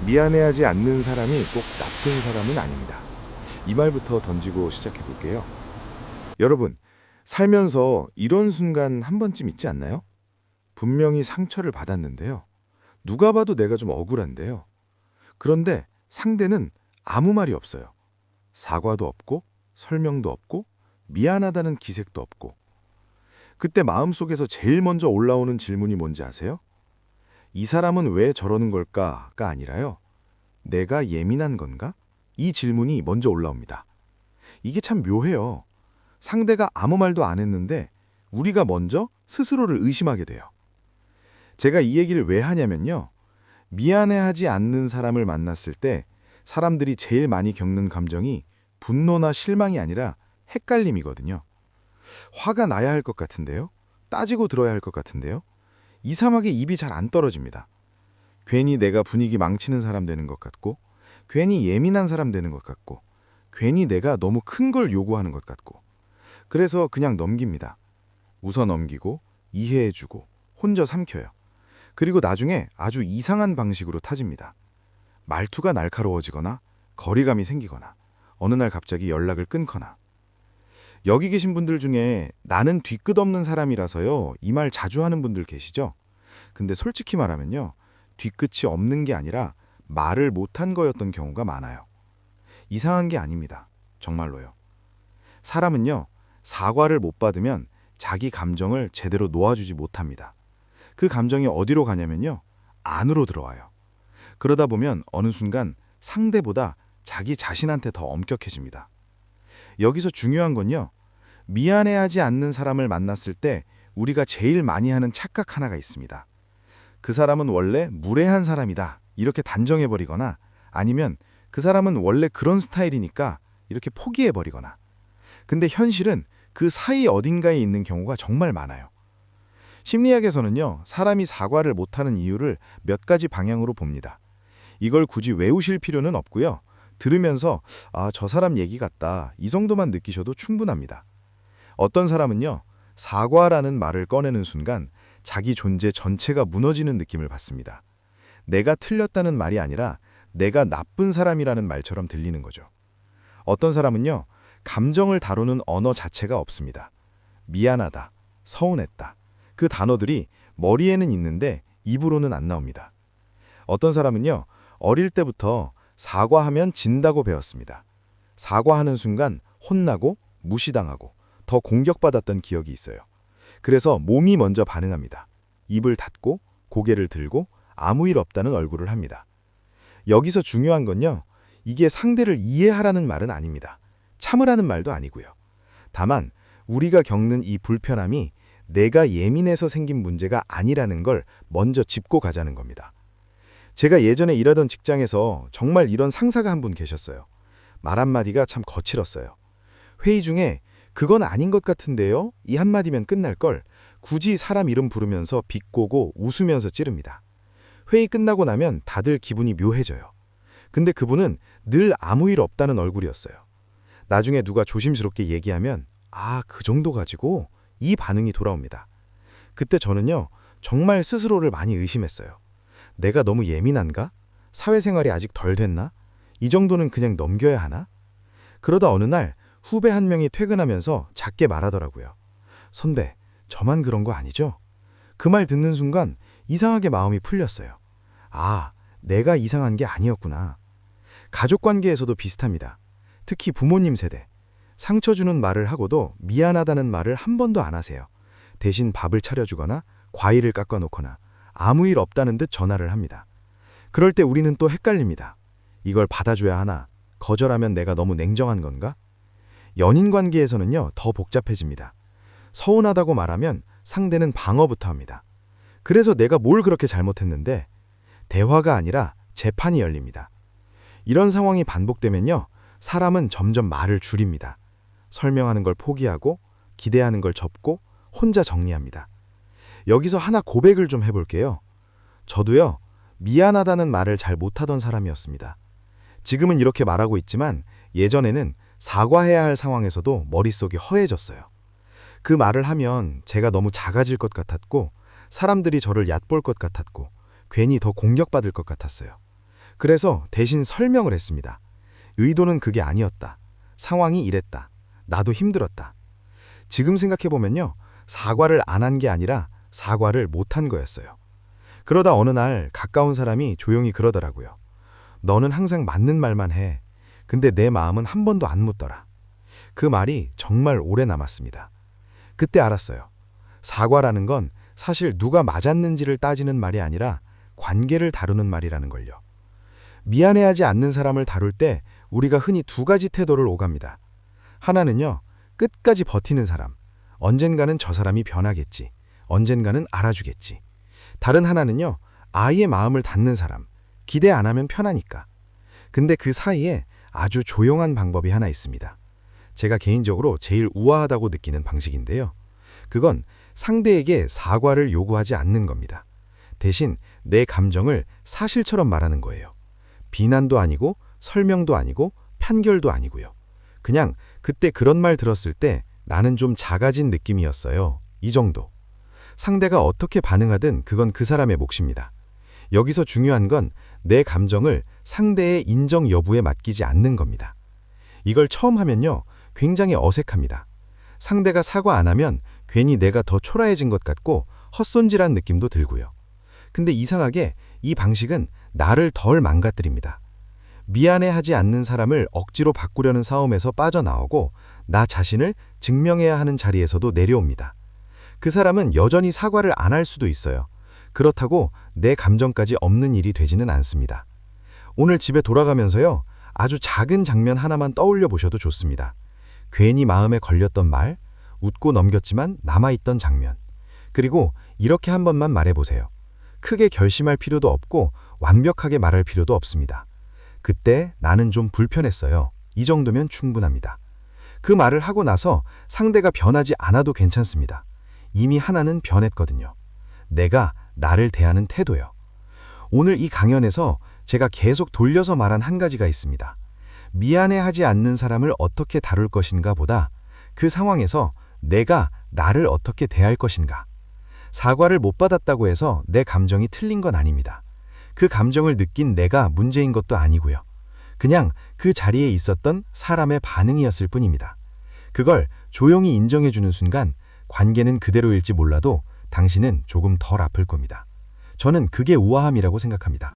미안해하지 않는 사람이 꼭 나쁜 사람은 아닙니다. 이 말부터 던지고 시작해 볼게요. 여러분, 살면서 이런 순간 한 번쯤 있지 않나요? 분명히 상처를 받았는데요. 누가 봐도 내가 좀 억울한데요. 그런데 상대는 아무 말이 없어요. 사과도 없고, 설명도 없고, 미안하다는 기색도 없고. 그때 마음속에서 제일 먼저 올라오는 질문이 뭔지 아세요? 이 사람은 왜 저러는 걸까가 아니라요. 내가 예민한 건가? 이 질문이 먼저 올라옵니다. 이게 참 묘해요. 상대가 아무 말도 안 했는데 우리가 먼저 스스로를 의심하게 돼요. 제가 이 얘기를 왜 하냐면요. 미안해하지 않는 사람을 만났을 때 사람들이 제일 많이 겪는 감정이 분노나 실망이 아니라 헷갈림이거든요. 화가 나야 할 것 같은데요. 따지고 들어야 할 것 같은데요. 이상하게 입이 잘 안 떨어집니다. 괜히 내가 분위기 망치는 사람 되는 것 같고, 괜히 예민한 사람 되는 것 같고, 괜히 내가 너무 큰 걸 요구하는 것 같고. 그래서 그냥 넘깁니다. 웃어 넘기고, 이해해주고, 혼자 삼켜요. 그리고 나중에 아주 이상한 방식으로 타집니다. 말투가 날카로워지거나, 거리감이 생기거나, 어느 날 갑자기 연락을 끊거나. 여기 계신 분들 중에 나는 뒤끝 없는 사람이라서요. 이 말 자주 하는 분들 계시죠? 근데 솔직히 말하면요. 뒤끝이 없는 게 아니라 말을 못한 거였던 경우가 많아요. 이상한 게 아닙니다. 정말로요. 사람은요. 사과를 못 받으면 자기 감정을 제대로 놓아주지 못합니다. 그 감정이 어디로 가냐면요. 안으로 들어와요. 그러다 보면 어느 순간 상대보다 자기 자신한테 더 엄격해집니다. 여기서 중요한 건요. 미안해하지 않는 사람을 만났을 때 우리가 제일 많이 하는 착각 하나가 있습니다. 그 사람은 원래 무례한 사람이다. 이렇게 단정해버리거나 아니면 그 사람은 원래 그런 스타일이니까 이렇게 포기해버리거나. 근데 현실은 그 사이 어딘가에 있는 경우가 정말 많아요. 심리학에서는요. 사람이 사과를 못하는 이유를 몇 가지 방향으로 봅니다. 이걸 굳이 외우실 필요는 없고요. 들으면서 저 사람 얘기 같다. 이 정도만 느끼셔도 충분합니다. 어떤 사람은요. 사과라는 말을 꺼내는 순간 자기 존재 전체가 무너지는 느낌을 받습니다. 내가 틀렸다는 말이 아니라 내가 나쁜 사람이라는 말처럼 들리는 거죠. 어떤 사람은요. 감정을 다루는 언어 자체가 없습니다. 미안하다, 서운했다. 그 단어들이 머리에는 있는데 입으로는 안 나옵니다. 어떤 사람은요. 어릴 때부터 사과하면 진다고 배웠습니다. 사과하는 순간 혼나고 무시당하고 더 공격받았던 기억이 있어요. 그래서 몸이 먼저 반응합니다. 입을 닫고 고개를 들고 아무 일 없다는 얼굴을 합니다. 여기서 중요한 건요. 이게 상대를 이해하라는 말은 아닙니다. 참으라는 말도 아니고요. 다만 우리가 겪는 이 불편함이 내가 예민해서 생긴 문제가 아니라는 걸 먼저 짚고 가자는 겁니다. 제가 예전에 일하던 직장에서 정말 이런 상사가 한 분 계셨어요. 말 한마디가 참 거칠었어요. 회의 중에 그건 아닌 것 같은데요? 이 한마디면 끝날 걸 굳이 사람 이름 부르면서 비꼬고 웃으면서 찌릅니다. 회의 끝나고 나면 다들 기분이 묘해져요. 근데 그분은 늘 아무 일 없다는 얼굴이었어요. 나중에 누가 조심스럽게 얘기하면 그 정도 가지고 이 반응이 돌아옵니다. 그때 저는요. 정말 스스로를 많이 의심했어요. 내가 너무 예민한가? 사회생활이 아직 덜 됐나? 이 정도는 그냥 넘겨야 하나? 그러다 어느 날 후배 한 명이 퇴근하면서 작게 말하더라고요. 선배, 저만 그런 거 아니죠? 그 말 듣는 순간 이상하게 마음이 풀렸어요. 내가 이상한 게 아니었구나. 가족 관계에서도 비슷합니다. 특히 부모님 세대. 상처 주는 말을 하고도 미안하다는 말을 한 번도 안 하세요. 대신 밥을 차려주거나 과일을 깎아놓거나 아무 일 없다는 듯 전화를 합니다. 그럴 때 우리는 또 헷갈립니다. 이걸 받아줘야 하나? 거절하면 내가 너무 냉정한 건가? 연인 관계에서는요, 더 복잡해집니다. 서운하다고 말하면 상대는 방어부터 합니다. 그래서 내가 뭘 그렇게 잘못했는데 대화가 아니라 재판이 열립니다. 이런 상황이 반복되면요, 사람은 점점 말을 줄입니다. 설명하는 걸 포기하고 기대하는 걸 접고 혼자 정리합니다. 여기서 하나 고백을 좀 해볼게요. 저도요, 미안하다는 말을 잘 못하던 사람이었습니다. 지금은 이렇게 말하고 있지만 예전에는 사과해야 할 상황에서도 머릿속이 허해졌어요. 그 말을 하면 제가 너무 작아질 것 같았고 사람들이 저를 얕볼 것 같았고 괜히 더 공격받을 것 같았어요. 그래서 대신 설명을 했습니다. 의도는 그게 아니었다. 상황이 이랬다. 나도 힘들었다. 지금 생각해보면요. 사과를 안 한 게 아니라 사과를 못 한 거였어요. 그러다 어느 날 가까운 사람이 조용히 그러더라고요. 너는 항상 맞는 말만 해. 근데 내 마음은 한 번도 안 묻더라. 그 말이 정말 오래 남았습니다. 그때 알았어요. 사과라는 건 사실 누가 맞았는지를 따지는 말이 아니라 관계를 다루는 말이라는 걸요. 미안해하지 않는 사람을 다룰 때 우리가 흔히 두 가지 태도를 오갑니다. 하나는요, 끝까지 버티는 사람. 언젠가는 저 사람이 변하겠지. 언젠가는 알아주겠지. 다른 하나는요, 아이의 마음을 닫는 사람. 기대 안 하면 편하니까. 근데 그 사이에 아주 조용한 방법이 하나 있습니다. 제가 개인적으로 제일 우아하다고 느끼는 방식인데요. 그건 상대에게 사과를 요구하지 않는 겁니다. 대신 내 감정을 사실처럼 말하는 거예요. 비난도 아니고 설명도 아니고 판결도 아니고요. 그냥 그때 그런 말 들었을 때 나는 좀 작아진 느낌이었어요. 이 정도. 상대가 어떻게 반응하든 그건 그 사람의 몫입니다. 여기서 중요한 건 내 감정을 상대의 인정 여부에 맡기지 않는 겁니다. 이걸 처음 하면요, 굉장히 어색합니다. 상대가 사과 안 하면 괜히 내가 더 초라해진 것 같고 헛손질한 느낌도 들고요. 근데 이상하게 이 방식은 나를 덜 망가뜨립니다. 미안해하지 않는 사람을 억지로 바꾸려는 싸움에서 빠져나오고 나 자신을 증명해야 하는 자리에서도 내려옵니다. 그 사람은 여전히 사과를 안 할 수도 있어요. 그렇다고 내 감정까지 없는 일이 되지는 않습니다. 오늘 집에 돌아가면서요, 아주 작은 장면 하나만 떠올려 보셔도 좋습니다. 괜히 마음에 걸렸던 말, 웃고 넘겼지만 남아있던 장면. 그리고 이렇게 한 번만 말해보세요. 크게 결심할 필요도 없고 완벽하게 말할 필요도 없습니다. 그때 나는 좀 불편했어요. 이 정도면 충분합니다. 그 말을 하고 나서 상대가 변하지 않아도 괜찮습니다. 이미 하나는 변했거든요. 내가 나를 대하는 태도요. 오늘 이 강연에서 제가 계속 돌려서 말한 한 가지가 있습니다. 미안해하지 않는 사람을 어떻게 다룰 것인가 보다 그 상황에서 내가 나를 어떻게 대할 것인가. 사과를 못 받았다고 해서 내 감정이 틀린 건 아닙니다. 그 감정을 느낀 내가 문제인 것도 아니고요. 그냥 그 자리에 있었던 사람의 반응이었을 뿐입니다. 그걸 조용히 인정해주는 순간 관계는 그대로일지 몰라도 당신은 조금 덜 아플 겁니다. 저는 그게 우아함이라고 생각합니다.